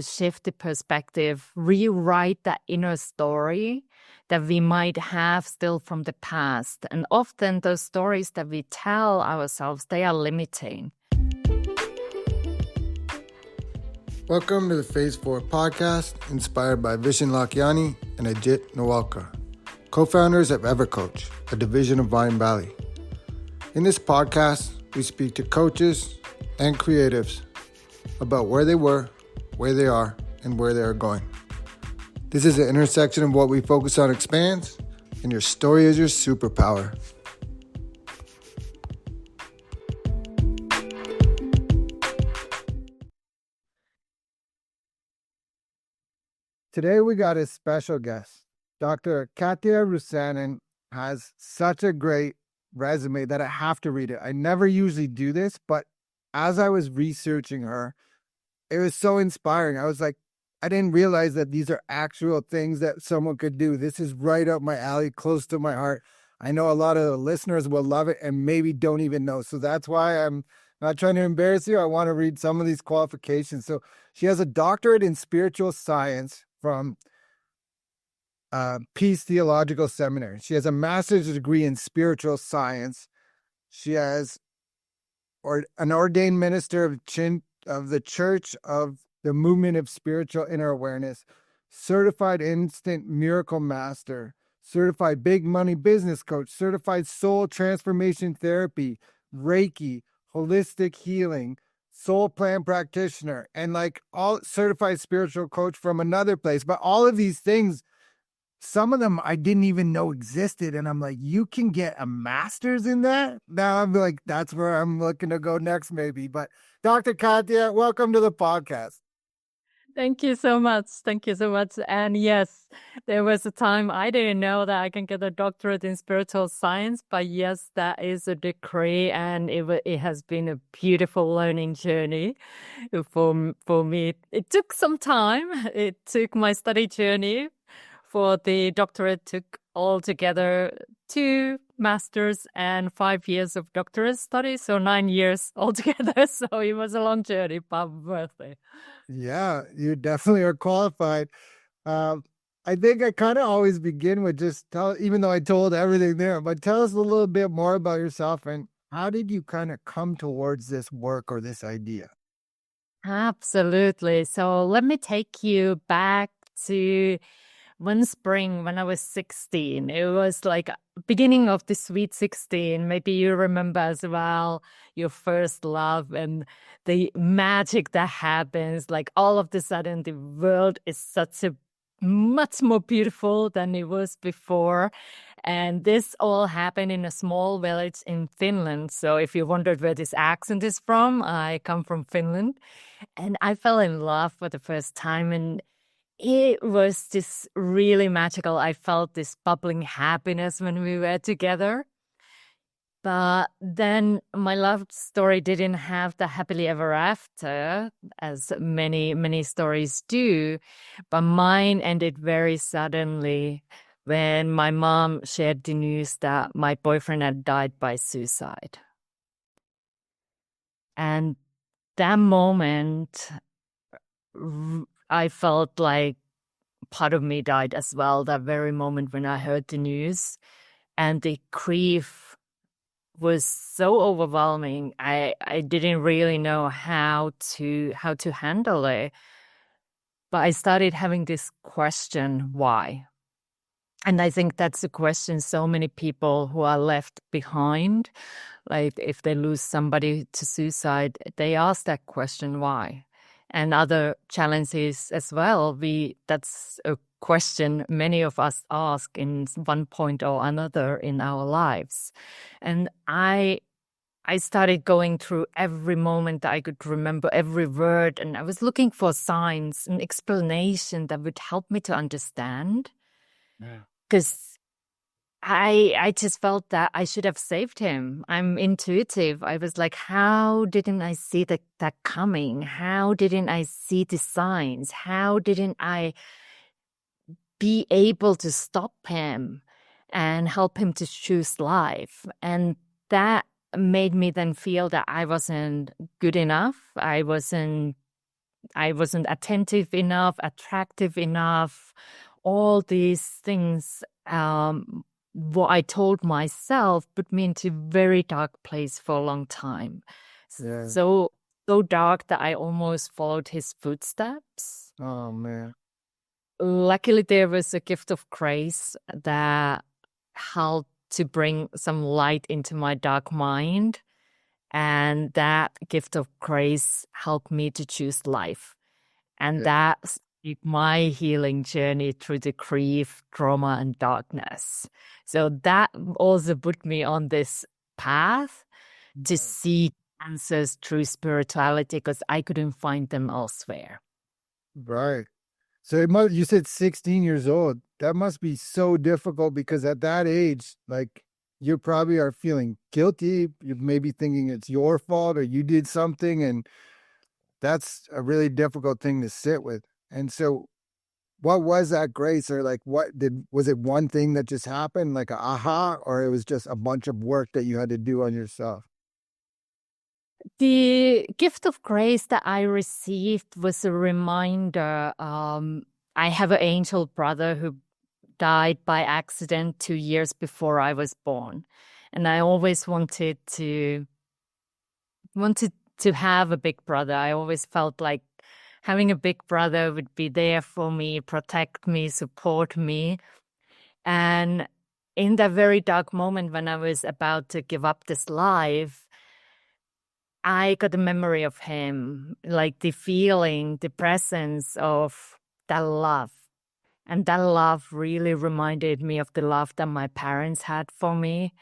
shift the perspective, rewrite that inner story that we might have still from the past. And often those stories that we tell ourselves, they are limiting. Welcome to the Phase 4 podcast, inspired by Vishen Lakhiani and Ajit Nawalkar, co-founders of EverCoach, a division of Vine Valley. In this podcast, we speak to coaches and creatives about where they were, where they are, and where they are going. This is an intersection of what we focus on expands, and your story is your superpower. Today we got a special guest. Dr. Katja Rusanen has such a great resume that I have to read it. I never usually do this, but as I was researching her, it was so inspiring. I was like, I didn't realize that these are actual things that someone could do. This is right up my alley, close to my heart. I know a lot of the listeners will love it and maybe don't even know. So that's why I'm not trying to embarrass you. I want to read some of these qualifications. So she has a doctorate in spiritual science from Peace Theological Seminary. She has a master's degree in spiritual science. She has an ordained minister of the Church of the Movement of Spiritual Inner Awareness, certified instant miracle master, certified big money business coach, certified soul transformation therapy, Reiki, holistic healing, soul plan practitioner, and like all certified spiritual coach from another place. But all of these things, some of them I didn't even know existed. And I'm like, you can get a master's in that? Now I'm like, that's where I'm looking to go next, maybe. But Dr. Katja, welcome to the podcast. Thank you so much. Thank you so much. And yes, there was a time I didn't know that I can get a doctorate in spiritual science, but yes, that is a degree, and it has been a beautiful learning journey for me. It took some time. It took my study journey for the doctorate took altogether 2 masters and 5 years of doctorate study, so 9 years altogether. So it was a long journey, but worth it. Yeah, you definitely are qualified. I think I kind of always begin with just even though I told everything there, but tell us a little bit more about yourself and how did you kind of come towards this work or this idea? Absolutely. So let me take you back to one spring when I was 16. It was like beginning of the sweet 16. Maybe you remember as well your first love and the magic that happens. Like all of a sudden, the world is such a much more beautiful than it was before. And this all happened in a small village in Finland. So if you wondered where this accent is from, I come from Finland. And I fell in love for the first time. And it was just really magical. I felt this bubbling happiness when we were together. But then my love story didn't have the happily ever after, as many stories do. But mine ended very suddenly when my mom shared the news that my boyfriend had died by suicide. And that moment, I felt like part of me died as well, that very moment when I heard the news. And the grief was so overwhelming. I didn't really know how to handle it. But I started having this question, why? And I think that's a question so many people who are left behind, like if they lose somebody to suicide, they ask that question, why? And other challenges as well. That's a question many of us ask in one point or another in our lives. And I started going through every moment that I could remember, every word, and I was looking for signs and explanation that would help me to understand. Because I just felt that I should have saved him. I'm intuitive. I was like, how didn't I see that coming? How didn't I see the signs? How didn't I be able to stop him and help him to choose life? And that made me then feel that I wasn't good enough. I wasn't I wasn't attentive enough, attractive enough. All these things, what I told myself put me into a very dark place for a long time. Yeah. So, so dark that I almost followed his footsteps. Oh man. Luckily, there was a gift of grace that helped to bring some light into my dark mind. And that gift of grace helped me to choose life. And Yeah. that's my healing journey through the grief, trauma, and darkness. So that also put me on this path to see answers through spirituality because I couldn't find them elsewhere. Right. So you said 16 years old. That must be so difficult because at that age, like you probably are feeling guilty. You may be thinking it's your fault or you did something. And that's a really difficult thing to sit with. And so what was that grace, or like was it one thing that just happened, like a aha, or it was just a bunch of work that you had to do on yourself? The gift of grace that I received was a reminder. I have an angel brother who died by accident 2 years before I was born. And I always wanted to have a big brother. I always felt like having a big brother would be there for me, protect me, support me. And in that very dark moment when I was about to give up this life, I got a memory of him, like the feeling, the presence of that love. And that love really reminded me of the love that my parents had for me.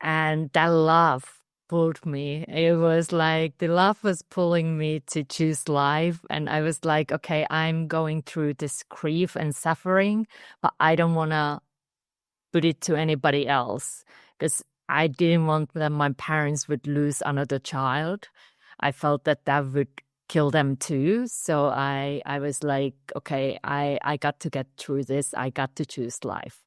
And that love pulled me. It was like the love was pulling me to choose life. And I was like, okay, I'm going through this grief and suffering, but I don't want to put it to anybody else because I didn't want that my parents would lose another child. I felt that that would kill them too. So I was like, okay, I got to get through this. I got to choose life.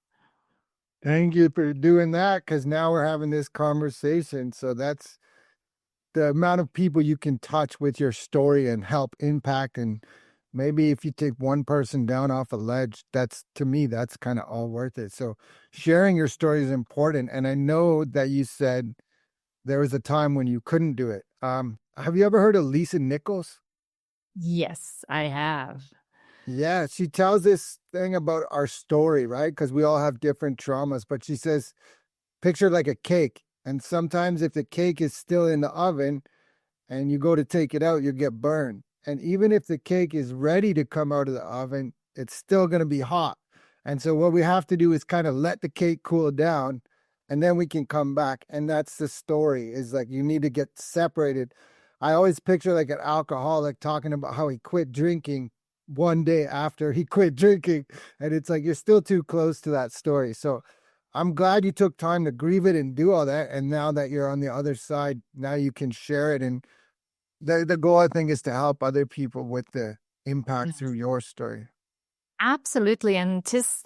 Thank you for doing that, because now we're having this conversation. So that's the amount of people you can touch with your story and help impact. And maybe if you take one person down off a ledge, that's, to me, that's kind of all worth it. So sharing your story is important. And I know that you said there was a time when you couldn't do it. Have you ever heard of Lisa Nichols? Yes, I have. Yeah, she tells this thing about our story, right? Because we all have different traumas, but she says, picture like a cake. And sometimes if the cake is still in the oven and you go to take it out, you get burned. And even if the cake is ready to come out of the oven, it's still going to be hot. And so what we have to do is kind of let the cake cool down and then we can come back. And that's the story, is like you need to get separated. I always picture like an alcoholic talking about how he quit drinking one day after he quit drinking. And it's like you're still too close to that story. So I'm glad you took time to grieve it and do all that. And now that you're on the other side, now you can share it. And the goal, I think, is to help other people with the impact through your story. Absolutely. And just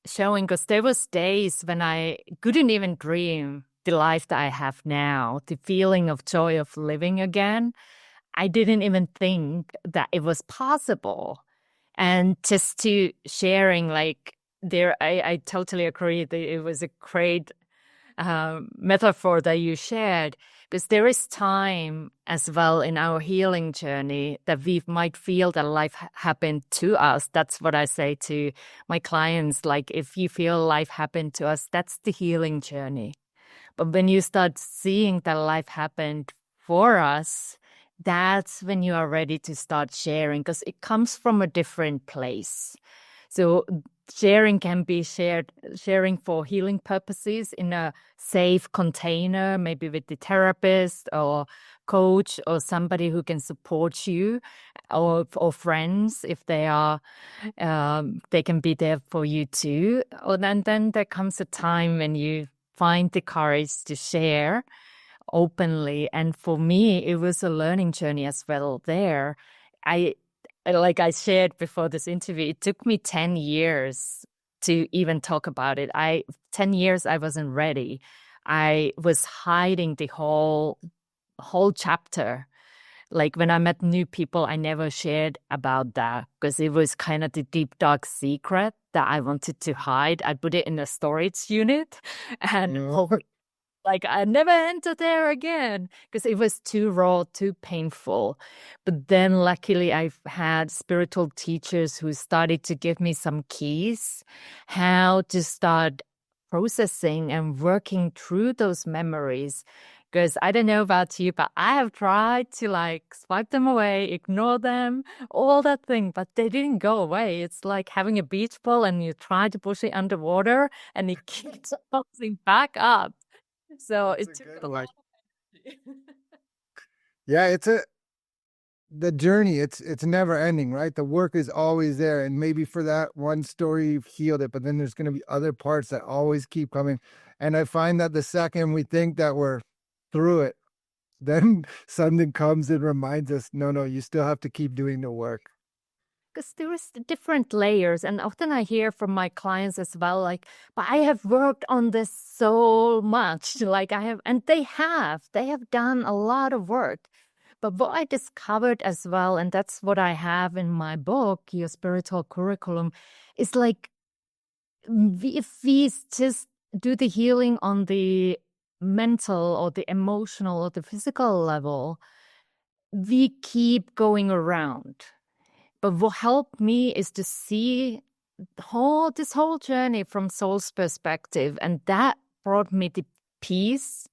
showing, because there was days when I couldn't even dream the life that I have now, the feeling of joy of living again. I didn't even think that it was possible. And just to sharing, like there, I totally agree that it was a great metaphor that you shared, because there is time as well in our healing journey that we might feel that life happened to us. That's what I say to my clients. Like, if you feel life happened to us, that's the healing journey. But when you start seeing that life happened for us, that's when you are ready to start sharing, because it comes from a different place. So sharing can be sharing for healing purposes in a safe container, maybe with the therapist or coach or somebody who can support you, or friends if they are, they can be there for you too. And then there comes a time when you find the courage to share openly. And for me, it was a learning journey as well there. Like I shared before this interview, it took me 10 years to even talk about it. 10 years I wasn't ready. I was hiding the whole chapter. Like when I met new people, I never shared about that because it was kind of the deep, dark secret that I wanted to hide. I put it in a storage unit and No. like I never entered there again because it was too raw, too painful. But then luckily I've had spiritual teachers who started to give me some keys how to start processing and working through those memories. Because I don't know about you, but I have tried to like swipe them away, ignore them, all that thing, but they didn't go away. It's like having a beach ball and you try to push it underwater and it keeps bouncing back up. So That's it a took good a one. lot of energy. Yeah, the journey, it's never ending, right? The work is always there. And maybe for that one story you've healed it, but then there's gonna be other parts that always keep coming. And I find that the second we think that we're through it, then something comes and reminds us, no, no, you still have to keep doing the work. Because there is different layers, and often I hear from my clients as well, like, but I have worked on this so much, like I have, and they have done a lot of work. But what I discovered as well, and that's what I have in my book, Your Spiritual Curriculum, is like if we just do the healing on the mental or the emotional or the physical level, we keep going around. But what helped me is to see this whole journey from soul's perspective, and that brought me the peace,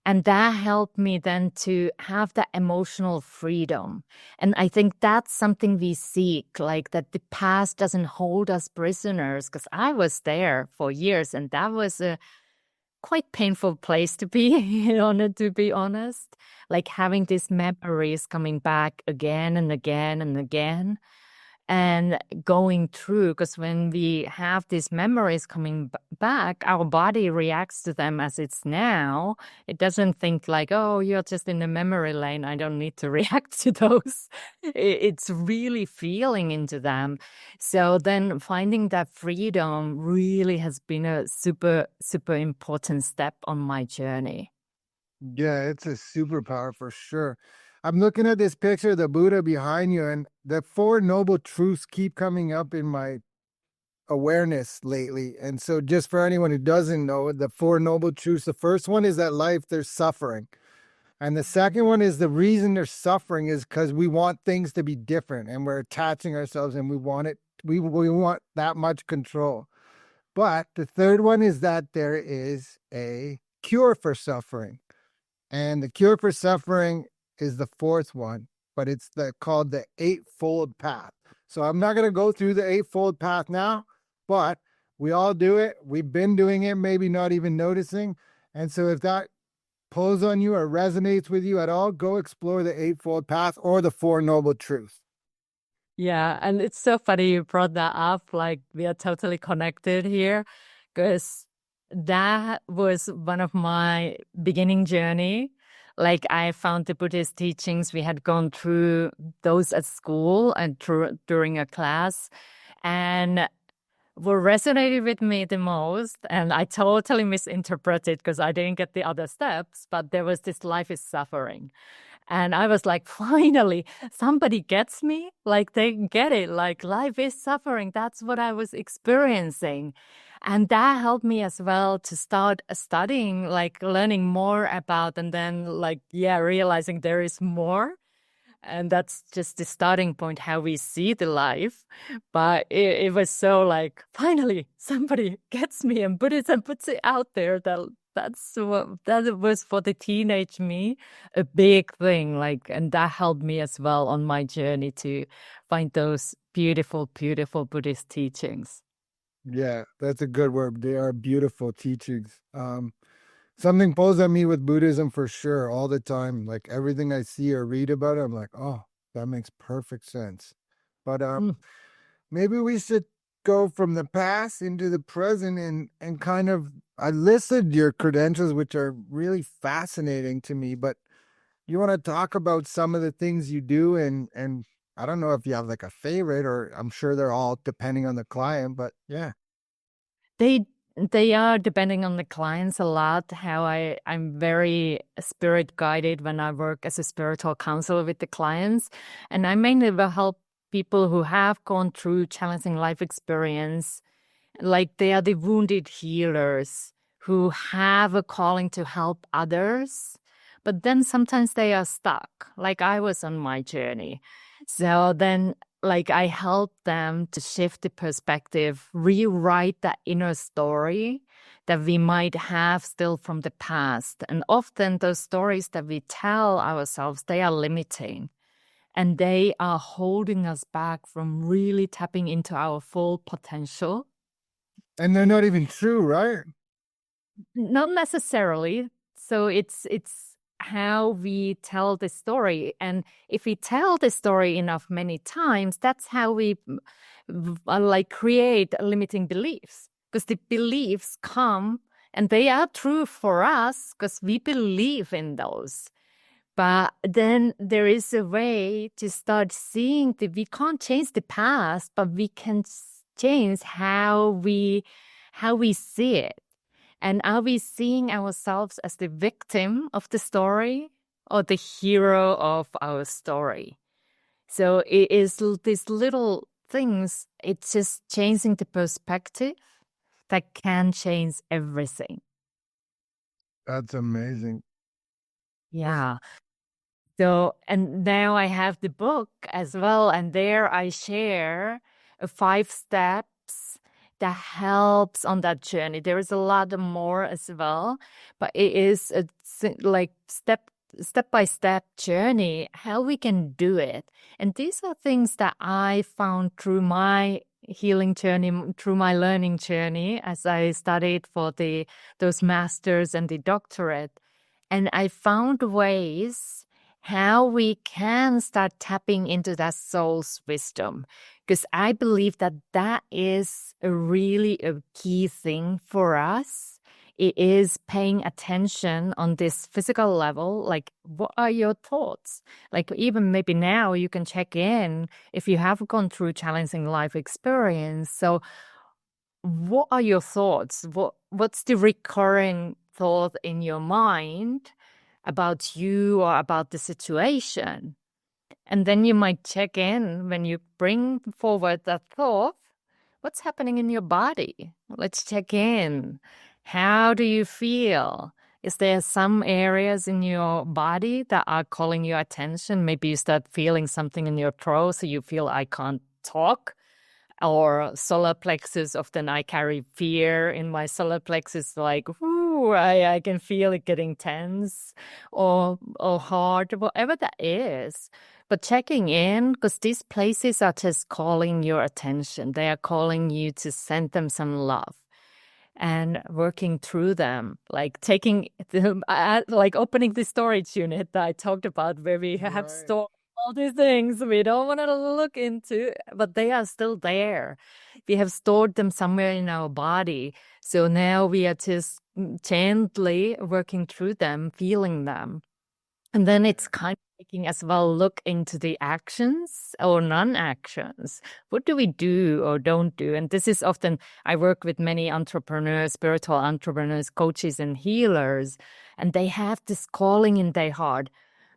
and that helped me then to have that emotional freedom. And I think that's something we seek, like that the past doesn't hold us prisoners, because I was there for years, and that was a quite painful place to be, to be honest. Like having these memories coming back again and again and again and going through, because when we have these memories coming back, our body reacts to them as it's now. It doesn't think like, oh, you're just in the memory lane, I don't need to react to those. It's really feeling into them. So then finding that freedom really has been a super, super important step on my journey. Yeah, it's a superpower for sure. I'm looking at this picture of the Buddha behind you, and the Four Noble Truths keep coming up in my awareness lately. And so, just for anyone who doesn't know, the Four Noble Truths, the first one is that life, there's suffering. And the second one is the reason there's suffering is because we want things to be different and we're attaching ourselves and we want it, we want that much control. But the third one is that there is a cure for suffering. And the cure for suffering is the fourth one, but it's called the Eightfold Path. So I'm not going to go through the Eightfold Path now, but we all do it. We've been doing it, maybe not even noticing. And so if that pulls on you or resonates with you at all, go explore the Eightfold Path or the Four Noble Truths. Yeah, and it's so funny you brought that up. Like we are totally connected here because that was one of my beginning journey. Like I found the Buddhist teachings, we had gone through those at school and during a class, and what resonated with me the most, and I totally misinterpreted because I didn't get the other steps, but there was this life is suffering. And I was like, finally, somebody gets me. Like they get it. Like life is suffering. That's what I was experiencing. And that helped me as well to start studying, like learning more about, and then like, yeah, realizing there is more. And that's just the starting point, how we see the life. But it was so like, finally, somebody gets me and puts it out there that that was for the teenage me a big thing. Like, and that helped me as well on my journey to find those beautiful, beautiful Buddhist teachings. Yeah, that's a good word. They are beautiful teachings. Something pulls at me with Buddhism for sure all the time. Like everything I see or read about it, I'm like, oh, that makes perfect sense. But Mm. maybe we should go from the past into the present and kind of I listed your credentials, which are really fascinating to me, but you want to talk about some of the things you do and I don't know if you have like a favorite or I'm sure they're all depending on the client, but yeah. They They are depending on the clients a lot. I'm very spirit guided when I work as a spiritual counselor with the clients. And I mainly will help people who have gone through challenging life experience. Like they are the wounded healers who have a calling to help others. But then sometimes they are stuck, like I was on my journey. So then like I help them to shift the perspective, rewrite that inner story that we might have still from the past. And often those stories that we tell ourselves, they are limiting and they are holding us back from really tapping into our full potential. And they're not even true, right? Not necessarily. So it's how we tell the story. And if we tell the story enough many times, that's how we like create limiting beliefs. Because the beliefs come and they are true for us because we believe in those. But then there is a way to start seeing that we can't change the past, but we can change how we see it. And are we seeing ourselves as the victim of the story or the hero of our story? So it is these little things, it's just changing the perspective that can change everything. That's amazing. Yeah. So, and now I have the book as well, and there I share 5 steps that helps on that journey. There is a lot more as well, but it is a like step by step journey how we can do it. And these are things that I found through my healing journey, through my learning journey as I studied for those masters and the doctorate. And I found ways how we can start tapping into that soul's wisdom. Because I believe that that is really a key thing for us. It is paying attention on this physical level. Like, what are your thoughts? Like, even maybe now you can check in if you have gone through challenging life experience. So, what are your thoughts? What's the recurring thought in your mind about you or about the situation? And then you might check in when you bring forward that thought. What's happening in your body? Let's check in. How do you feel? Is there some areas in your body that are calling your attention? Maybe you start feeling something in your throat, so you feel I can't talk. Or solar plexus, often I carry fear in my solar plexus, like, ooh, I can feel it getting tense or hard, whatever that is. But checking in, because these places are just calling your attention. They are calling you to send them some love and working through them, like taking them, like opening the storage unit that I talked about, where we have stored all these things we don't want to look into, but they are still there. We have stored them somewhere in our body. So now we are just gently working through them, feeling them. And then it's kind of taking as well look into the actions or non-actions. What do we do or don't do? And this is often, I work with many entrepreneurs, spiritual entrepreneurs, coaches, and healers, and they have this calling in their heart.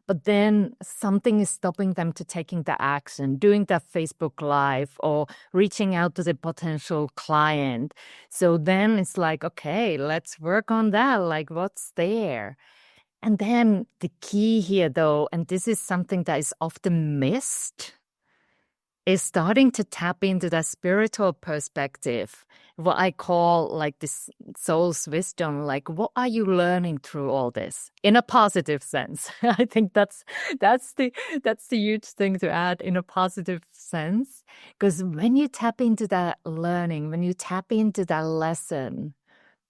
But then something is stopping them to taking the action, doing that Facebook Live or reaching out to the potential client. So then it's like, okay, let's work on that. Like, what's there? And then the key here, though, and this is something that is often missed, is starting to tap into that spiritual perspective, what I call like this soul's wisdom. Like, what are you learning through all this in a positive sense? I think that's the huge thing to add, in a positive sense, because when you tap into that learning, when you tap into that lesson,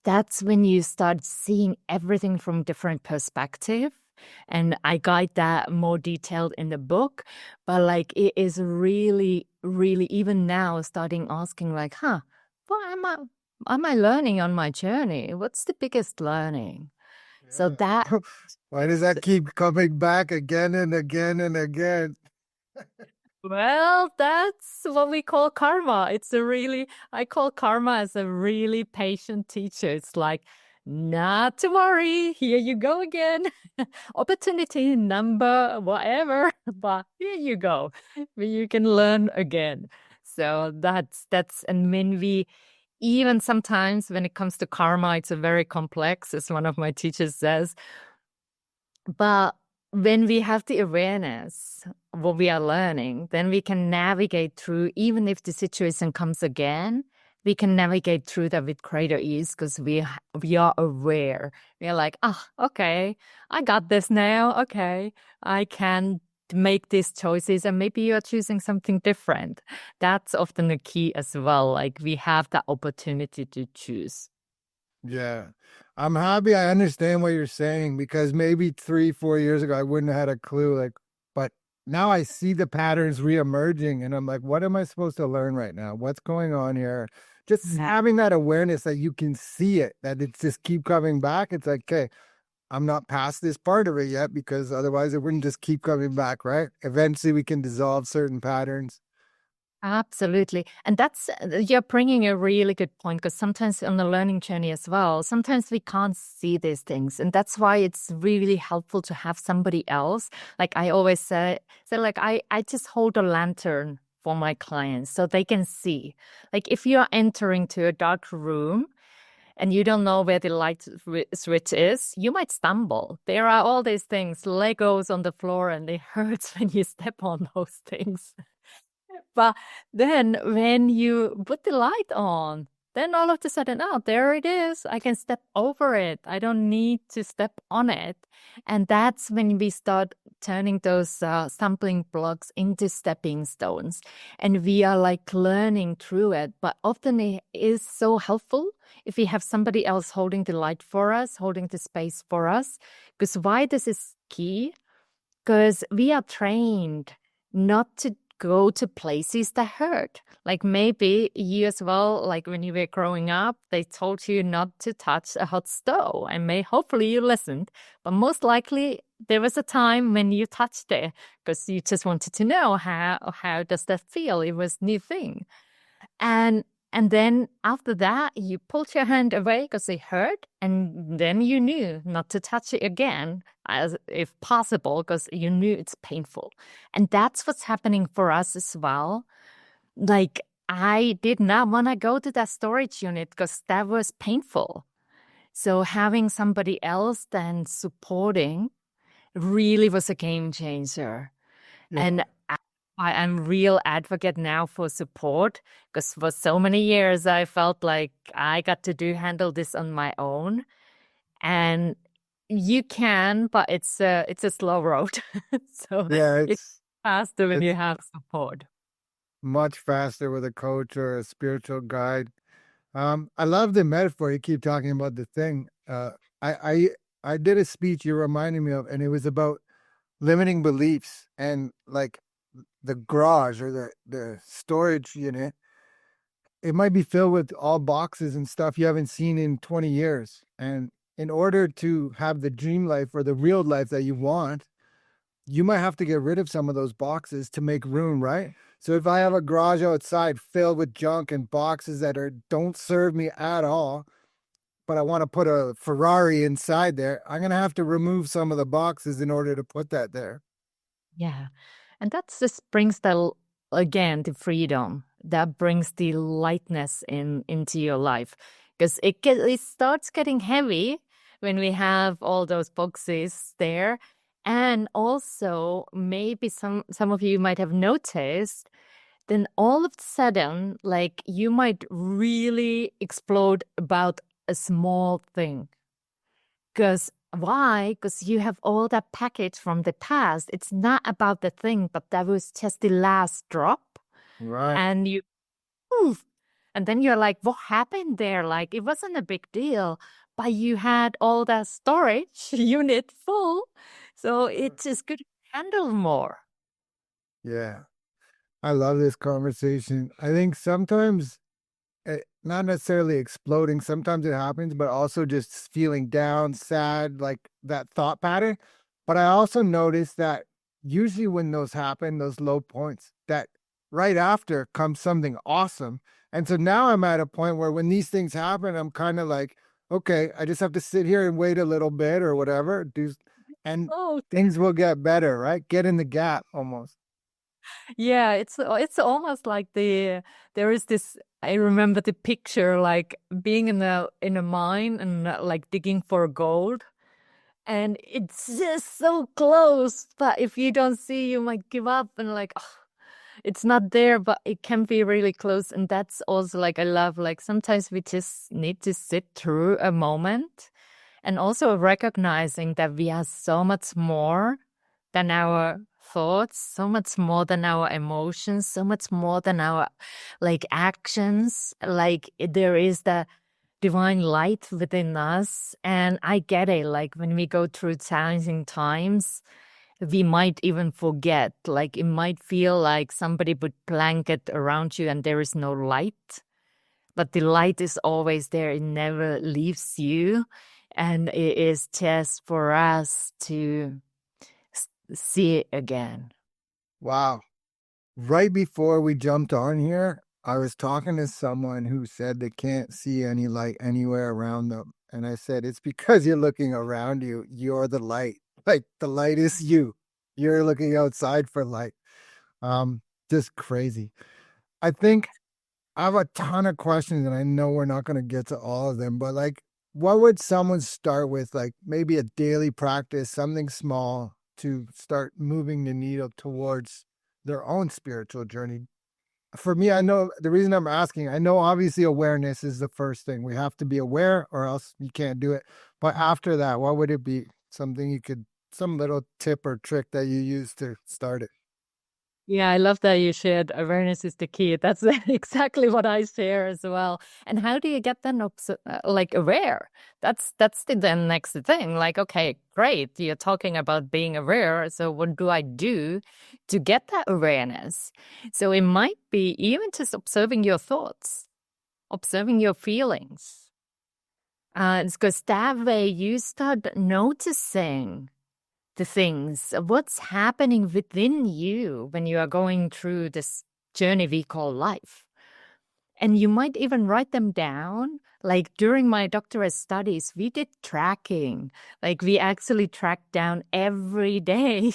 that's when you start seeing everything from different perspective. And I guide that more detailed in the book. But like it is really, really even now starting asking like, what am I learning on my journey? What's the biggest learning? Yeah. So that why does that keep coming back again and again and again? Well, that's what we call karma. I call karma as a really patient teacher. It's like, not to worry, here you go again. Opportunity number, whatever, but here you go. You can learn again. So and when we, even sometimes when it comes to karma, it's a very complex, as one of my teachers says. But when we have the awareness of what we are learning, then we can navigate through, even if the situation comes again, we can navigate through that with greater ease because we are aware. We are like, okay, I got this now. Okay, I can make these choices, and maybe you are choosing something different. That's often the key as well. Like we have that opportunity to choose. Yeah. I'm happy I understand what you're saying because maybe 3, 4 years ago I wouldn't have had a clue. Like, but now I see the patterns reemerging and I'm like, what am I supposed to learn right now? What's going on here? Just Yeah. having that awareness that you can see it, that it's just keep coming back. It's like, okay, I'm not past this part of it yet because otherwise it wouldn't just keep coming back, right? Eventually we can dissolve certain patterns. Absolutely. And you're bringing a really good point because sometimes on the learning journey as well, sometimes we can't see these things. And that's why it's really helpful to have somebody else. Like I always say like, I just hold a lantern for my clients so they can see. Like if you're entering to a dark room and you don't know where the light switch is, you might stumble. There are all these things, Legos on the floor, and it hurts when you step on those things. But then when you put the light on, then all of a sudden, oh, there it is. I can step over it. I don't need to step on it. And that's when we start turning those stumbling blocks into stepping stones. And we are like learning through it. But often it is so helpful if we have somebody else holding the light for us, holding the space for us. Because why this is key? Because we are trained not to go to places that hurt. Like maybe you as well, like when you were growing up, they told you not to touch a hot stove. And hopefully you listened. But most likely there was a time when you touched it because you just wanted to know how does that feel? It was new thing. And and then after that, you pulled your hand away because it hurt, and then you knew not to touch it again, as if possible, because you knew it's painful. And that's what's happening for us as well. Like I did not want to go to that storage unit because that was painful. So having somebody else then supporting really was a game changer. Yeah. And I'm real advocate now for support because for so many years I felt like I got to handle this on my own. And you can, but it's a slow road. So Yeah, it's faster when you it's have support. much faster with a coach or a spiritual guide. I love the metaphor you keep talking about the thing. I I did a speech you reminded me of, and it was about limiting beliefs and like the garage or the storage unit. It might be filled with all boxes and stuff you haven't seen in 20 years. And in order to have the dream life or the real life that you want, you might have to get rid of some of those boxes to make room, right? So if I have a garage outside filled with junk and boxes that don't serve me at all, but I want to put a Ferrari inside there, I'm gonna have to remove some of the boxes in order to put that there. Yeah. And that's just brings again, the freedom. That brings the lightness into your life. Because it starts getting heavy when we have all those boxes there. And also, maybe some of you might have noticed, then all of a sudden, like you might really explode about a small thing. Because why? Because you have all that package from the past. It's not about the thing, but that was just the last drop. Right. And you, oof, and then you're like, what happened there? Like, it wasn't a big deal, but you had all that storage unit full. So it just could handle more. Yeah. I love this conversation. I think sometimes not necessarily exploding, sometimes it happens, but also just feeling down, sad, like that thought pattern. But I also notice that usually when those happen, those low points, that right after comes something awesome. And so now I'm at a point where when these things happen, I'm kind of like, okay, I just have to sit here and wait a little bit or whatever, and Oh, things will get better, right? Get in the gap almost. yeah, it's almost like there is this. I remember the picture like being in a mine and like digging for gold, and it's just so close. But if you don't see, you might give up and like, "Oh, it's not there," but it can be really close. And that's also like I love like sometimes we just need to sit through a moment and also recognizing that we are so much more than our thoughts, so much more than our emotions, so much more than our like actions. Like there is the divine light within us. And I get it. Like when we go through challenging times, we might even forget. Like it might feel like somebody put blanket around you and there is no light. But the light is always there. It never leaves you. And it is just for us to see it again. Wow. Right before we jumped on here, I was talking to someone who said they can't see any light anywhere around them. And I said, it's because you're looking around you. You're the light. Like the light is you. You're looking outside for light. Um, just crazy. I think I have a ton of questions and I know we're not going to get to all of them, but like, what would someone start with? Like maybe a daily practice, something small to start moving the needle towards their own spiritual journey. For me, I know the reason I'm asking, I know obviously awareness is the first thing. We have to be aware or else you can't do it. But after that, what would it be? Something you could, some little tip or trick that you use to start it? Yeah, I love that you shared awareness is the key. That's exactly what I share as well. And how do you get then like aware? That's the then next thing. Like, okay, great, you're talking about being aware. So what do I do to get that awareness? So it might be even just observing your thoughts, observing your feelings. It's because that way you start noticing the things, what's happening within you when you are going through this journey we call life. And you might even write them down. Like during my doctorate studies, we did tracking. Like we actually tracked down every day.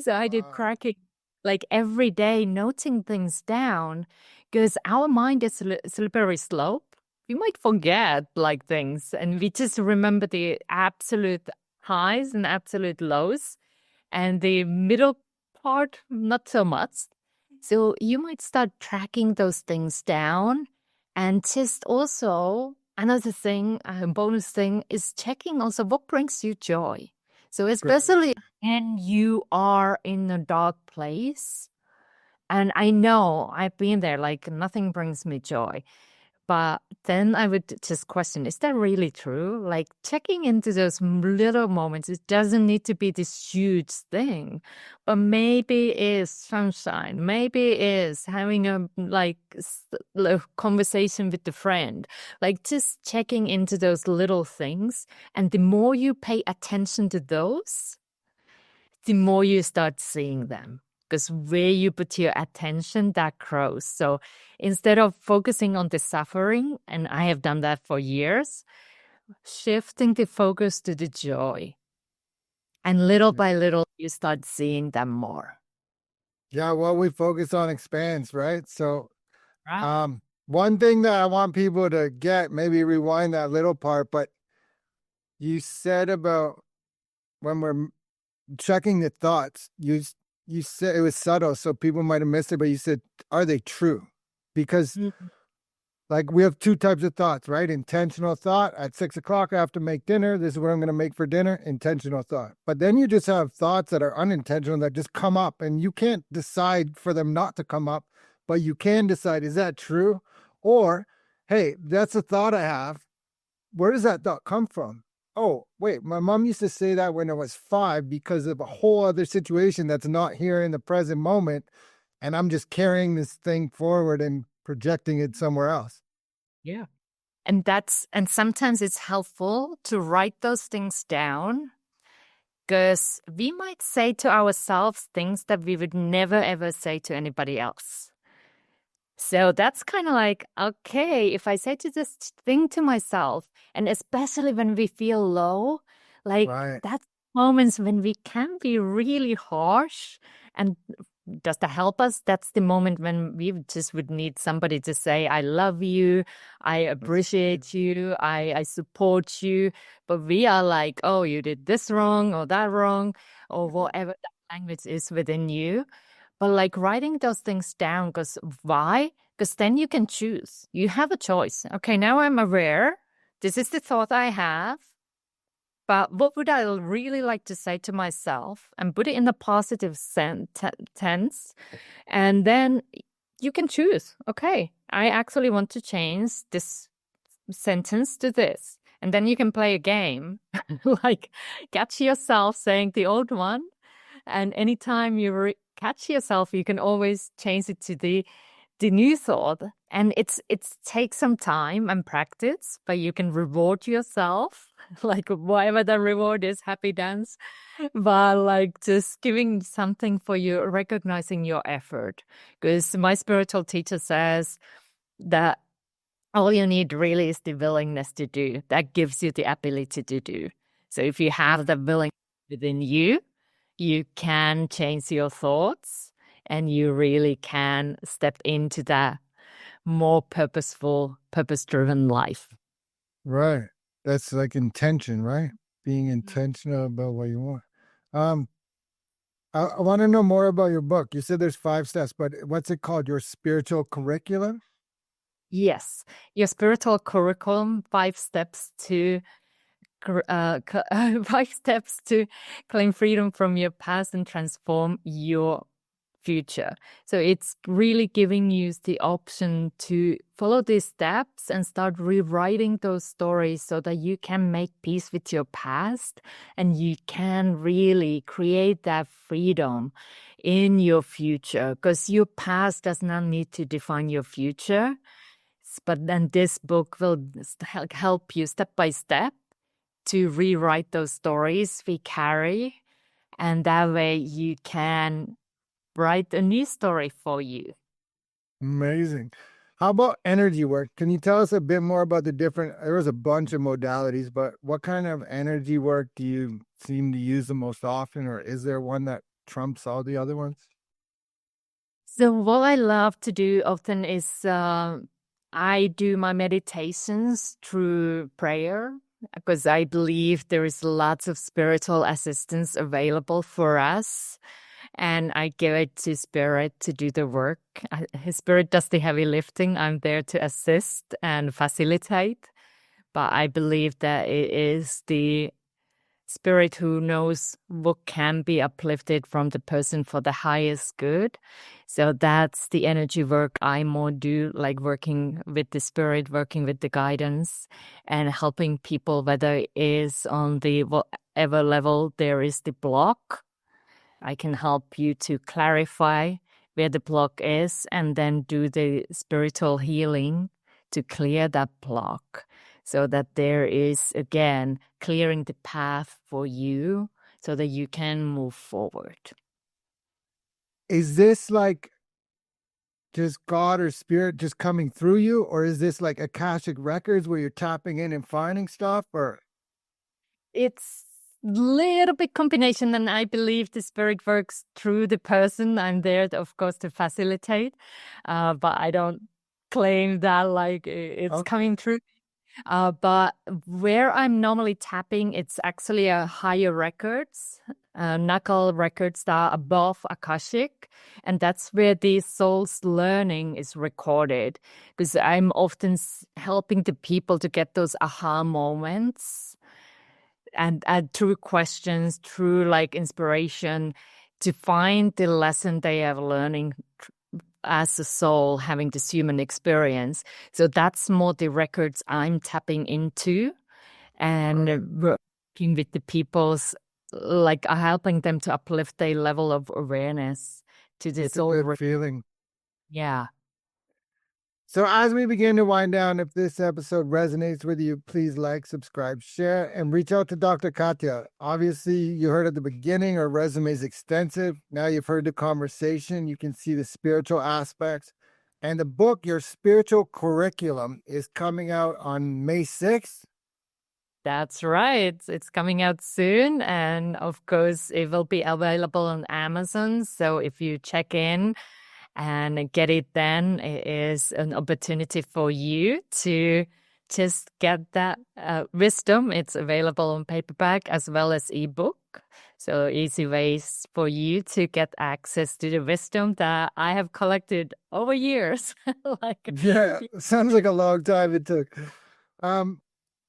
So I did Wow. tracking like every day, noting things down because our mind is slippery slope. We might forget like things and we just remember the absolute highs and absolute lows and the middle part, not so much. So you might start tracking those things down. And just also another thing, a bonus thing is checking also what brings you joy. So Great. especially when you are in a dark place, and I know I've been there, like nothing brings me joy. But then I would just question, is that really true? Like checking into those little moments, it doesn't need to be this huge thing, but maybe it is sunshine. Maybe it is having a conversation with a friend, like just checking into those little things. And the more you pay attention to those, the more you start seeing them. Because where you put your attention, that grows. So instead of focusing on the suffering, and I have done that for years, shifting the focus to the joy. And little Yeah. by little, you start seeing them more. Yeah, what we focus on expands, right? So, Right. one thing that I want people to get, maybe rewind that little part, but you said about when we're checking the thoughts, you said it was subtle, so people might have missed it, but you said, are they true? Because Mhm. like we have two types of thoughts, right? Intentional thought at 6 o'clock, I have to make dinner. This is what I'm going to make for dinner. Intentional thought. But then you just have thoughts that are unintentional that just come up and you can't decide for them not to come up, but you can decide, is that true? Or, hey, that's a thought I have. Where does that thought come from? Oh, wait, my mom used to say that when I was 5 because of a whole other situation that's not here in the present moment. And I'm just carrying this thing forward and projecting it somewhere else. Yeah. And sometimes it's helpful to write those things down Because we might say to ourselves things that we would never ever say to anybody else. So that's kind of like, okay, if I say to this thing to myself, and especially when we feel low, like Right. that's moments when we can be really harsh. And does that help us? That's the moment when we just would need somebody to say, I love you, I appreciate you, I support you. But we are like, oh, you did this wrong or that wrong, or whatever that language is within you. But like writing those things down, because why? Because then you can choose. You have a choice. Okay, now I'm aware. This is the thought I have. But what would I really like to say to myself and put it in the positive tense? And then you can choose. Okay, I actually want to change this sentence to this. And then you can play a game, like catch yourself saying the old one. And anytime you catch yourself, you can always change it to the new thought. And it's takes some time and practice, but you can reward yourself, like whatever the reward is, happy dance, but like just giving something for you, recognizing your effort. Because my spiritual teacher says that all you need really is the willingness to do. That gives you the ability to do. So if you have the willingness within you, you can change your thoughts and you really can step into that more purposeful, purpose-driven life. Right. That's like intention, right? Being intentional about what you want. I want to know more about your book. You said there's 5 steps, but what's it called? Your spiritual curriculum? Yes, your spiritual curriculum, 5 steps to 5 steps to claim freedom from your past and transform your future. So it's really giving you the option to follow these steps and start rewriting those stories so that you can make peace with your past and you can really create that freedom in your future, because your past does not need to define your future. But then this book will help you step by step to rewrite those stories we carry. And that way you can write a new story for you. Amazing. How about energy work? Can you tell us a bit more about the different, there was a bunch of modalities, but what kind of energy work do you seem to use the most often, or is there one that trumps all the other ones? So what I love to do often is I do my meditations through prayer, because I believe there is lots of spiritual assistance available for us. And I give it to Spirit to do the work. His Spirit does the heavy lifting. I'm there to assist and facilitate. But I believe that it is the Spirit who knows what can be uplifted from the person for the highest good. So that's the energy work I more do, like working with the Spirit, working with the guidance, and helping people, whether it is on the whatever level there is the block. I can help you to clarify where the block is and then do the spiritual healing to clear that block, so that there is, again, clearing the path for you so that you can move forward. Is this like just God or spirit just coming through you, or is this like Akashic records where you're tapping in and finding stuff, or? It's little bit combination, and I believe the Spirit works through the person. I'm there, of course, to facilitate, but I don't claim that like it's coming through. But where I'm normally tapping, it's actually a higher records, knuckle records that are above Akashic. And that's where the soul's learning is recorded. Because I'm often helping the people to get those aha moments and through questions, through like inspiration, to find the lesson they are learning as a soul having this human experience. So that's more the records I'm tapping into and working with the people's, like helping them to uplift their level of awareness to this It's a good feeling. Yeah. So as we begin to wind down, if this episode resonates with you, please like, subscribe, share, and reach out to Dr. Katja. Obviously, you heard at the beginning, her resume is extensive. Now you've heard the conversation. You can see the spiritual aspects. And the book, Your Spiritual Curriculum, is coming out on May 6th. That's right. It's coming out soon. And of course, it will be available on Amazon. So if you check in and get it, then it is an opportunity for you to just get that wisdom. It's available on paperback as well as ebook. So easy ways for you to get access to the wisdom that I have collected over years. Yeah, sounds like a long time it took.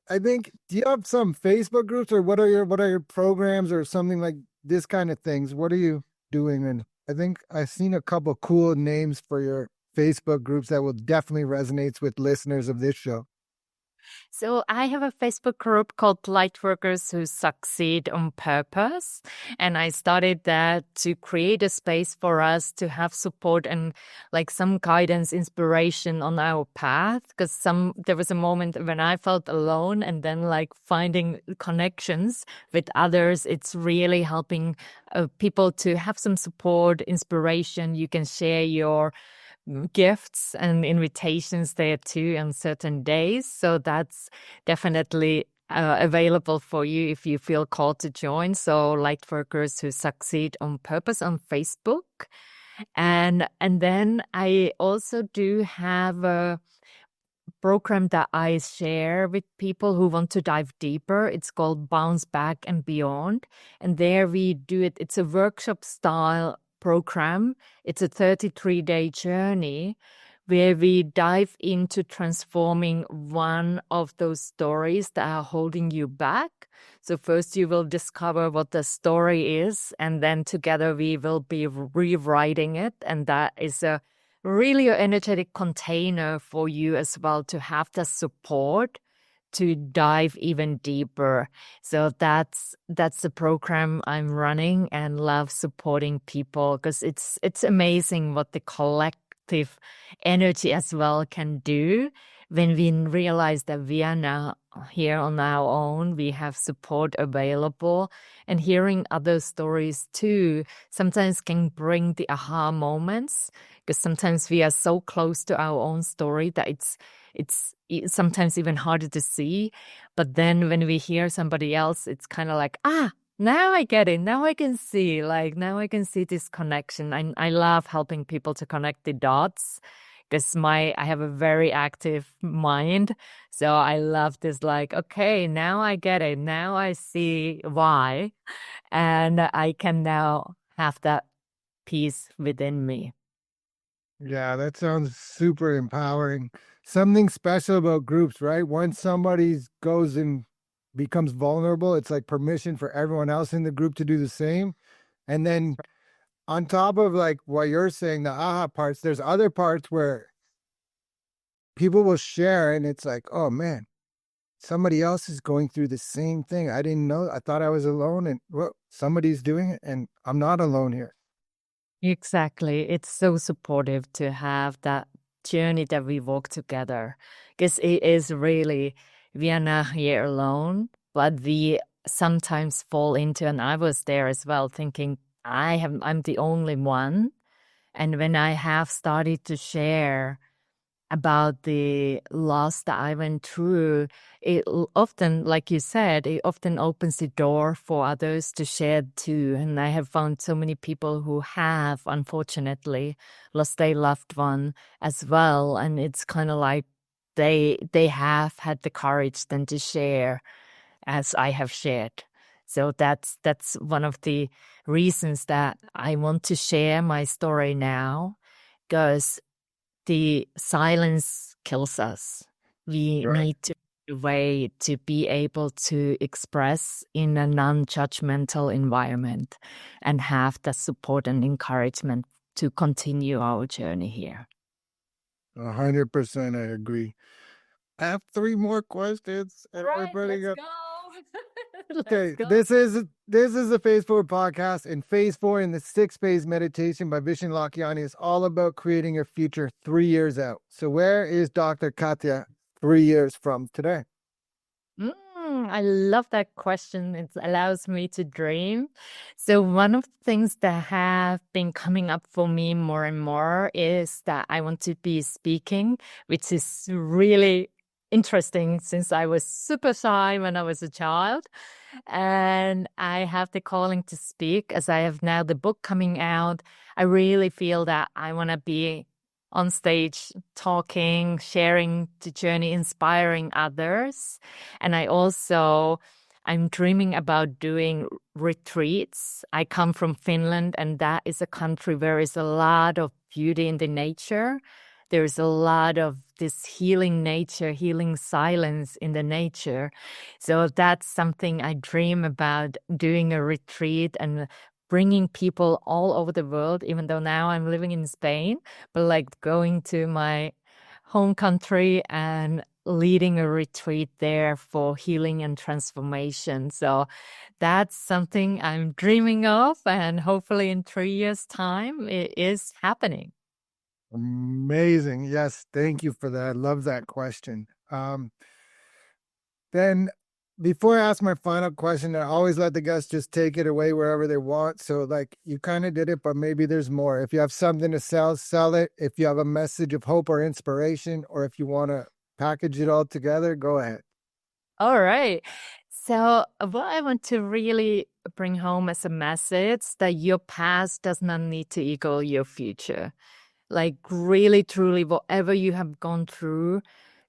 I think, do you have some Facebook groups, or what are your programs or something like this kind of things? What are you doing? And I think I've seen a couple cool names for your Facebook groups that will definitely resonate with listeners of this show. So I have a Facebook group called Lightworkers who succeed on purpose. And I started that to create a space for us to have support and like some guidance, inspiration on our path. Because there was a moment when I felt alone, and then like finding connections with others, it's really helping people to have some support, inspiration. You can share your gifts and invitations there too on certain days. So that's definitely available for you if you feel called to join. So Lightworkers who succeed on purpose on Facebook. And then I also do have a program that I share with people who want to dive deeper. It's called Bounce Back and Beyond. And there we do it. It's a workshop style program. It's a 33-day journey where we dive into transforming one of those stories that are holding you back. So first you will discover what the story is, and then together we will be rewriting it. And that is a really an energetic container for you as well to have the support to dive even deeper. So that's the program I'm running, and love supporting people because it's amazing what the collective energy as well can do when we realize that we are now here on our own. We have support available, and hearing other stories too sometimes can bring the aha moments, because sometimes we are so close to our own story that it's sometimes even harder to see. But then when we hear somebody else, it's kind of like, now I get it. Now I can see, now I can see this connection. I love helping people to connect the dots because I have a very active mind. So I love this, okay, now I get it. Now I see why. And I can now have that peace within me. Yeah, that sounds super empowering. Something special about groups, right? Once somebody goes and becomes vulnerable, it's like permission for everyone else in the group to do the same. And then on top of like what you're saying, the aha parts, there's other parts where people will share and it's like, oh man, somebody else is going through the same thing. I didn't know. I thought I was alone, and well, somebody's doing it and I'm not alone here. Exactly. It's so supportive to have that journey that we walk together, because it is really, we are not here alone, but we sometimes fall into, and I was there as well, thinking I'm the only one. And when I have started to share about the loss that I went through, often, like you said, it often opens the door for others to share too. And I have found so many people who have, unfortunately, lost their loved one as well. And it's kind of like they have had the courage then to share as I have shared. So that's one of the reasons that I want to share my story now, because the silence kills us. We Right. need to find a way to be able to express in a non-judgmental environment and have the support and encouragement to continue our journey here. 100% I agree. I have 3 more questions and we're running up. Go. Let's Okay, go. this is the Phase 4 podcast, and Phase 4 in the 6 phase meditation by Vishen Lakhiani is all about creating your future 3 years out. So where is Dr. Katya 3 years from today? I love that question. It allows me to dream. So one of the things that have been coming up for me more and more is that I want to be speaking, which is really interesting since I was super shy when I was a child. And I have the calling to speak as I have now the book coming out. I really feel that I want to be on stage talking, sharing the journey, inspiring others. And I'm dreaming about doing retreats. I come from Finland, and that is a country where there is a lot of beauty in the nature. There's a lot of this healing nature, healing silence in the nature. So that's something I dream about, doing a retreat and bringing people all over the world, even though now I'm living in Spain, but like going to my home country and leading a retreat there for healing and transformation. So that's something I'm dreaming of, and hopefully in 3 years' time, it is happening. Amazing. Yes, thank you for that. I love that question. Then before I ask my final question, I always let the guests just take it away wherever they want. So like you kind of did it, but maybe there's more. If you have something to sell, sell it. If you have a message of hope or inspiration, or if you want to package it all together, go ahead. All right. So, what I want to really bring home as a message that your past does not need to equal your future. Like, really, truly, whatever you have gone through,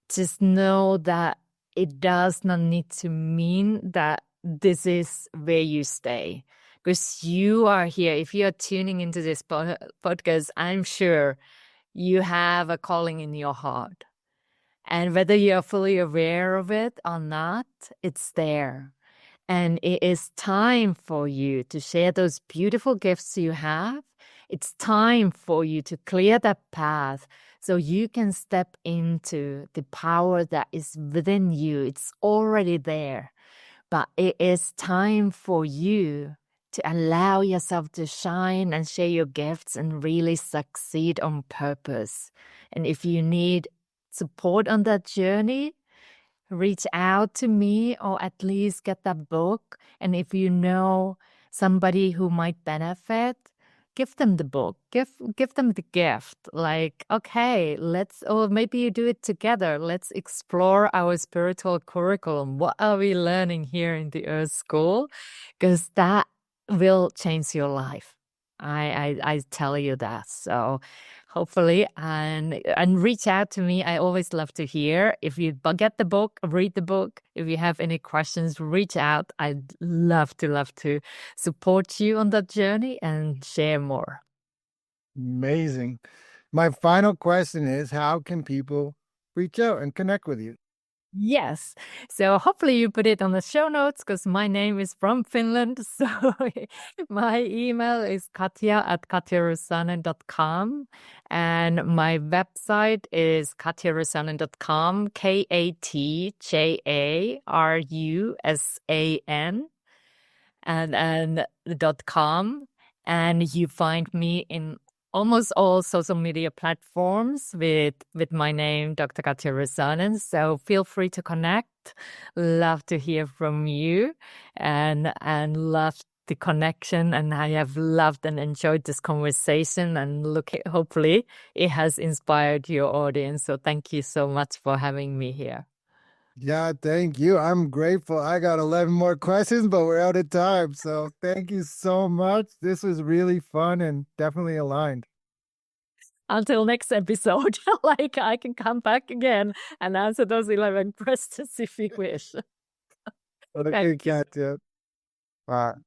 just know that it does not need to mean that this is where you stay. Because you are here. If you are tuning into this podcast, I'm sure you have a calling in your heart. And whether you're fully aware of it or not, it's there. And it is time for you to share those beautiful gifts you have. It's time for you to clear that path so you can step into the power that is within you. It's already there. But it is time for you to allow yourself to shine and share your gifts and really succeed on purpose. And if you need support on that journey, reach out to me or at least get that book. And if you know somebody who might benefit, give them the book, give them the gift. Like, okay, or maybe you do it together. Let's explore our spiritual curriculum. What are we learning here in the Earth School? Because that will change your life. I tell you that. So hopefully, and reach out to me. I always love to hear. If you get the book, read the book. If you have any questions, reach out. I'd love to support you on that journey and share more. Amazing. My final question is, how can people reach out and connect with you? Yes. So hopefully you put it on the show notes because my name is from Finland. So my email is katja@katjarusanen.com and my website is katjarusanen.com, KATJARUSAN and .com. And you find me in almost all social media platforms with my name, Dr. Katja Rusanen. So feel free to connect. Love to hear from you and love the connection. And I have loved and enjoyed this conversation, and hopefully it has inspired your audience. So thank you so much for having me here. Yeah, thank you. I'm grateful. I got 11 more questions, but we're out of time. So thank you so much. This was really fun and definitely aligned. Until next episode, like I can come back again and answer those 11 questions if you wish. Okay, Katya. Bye.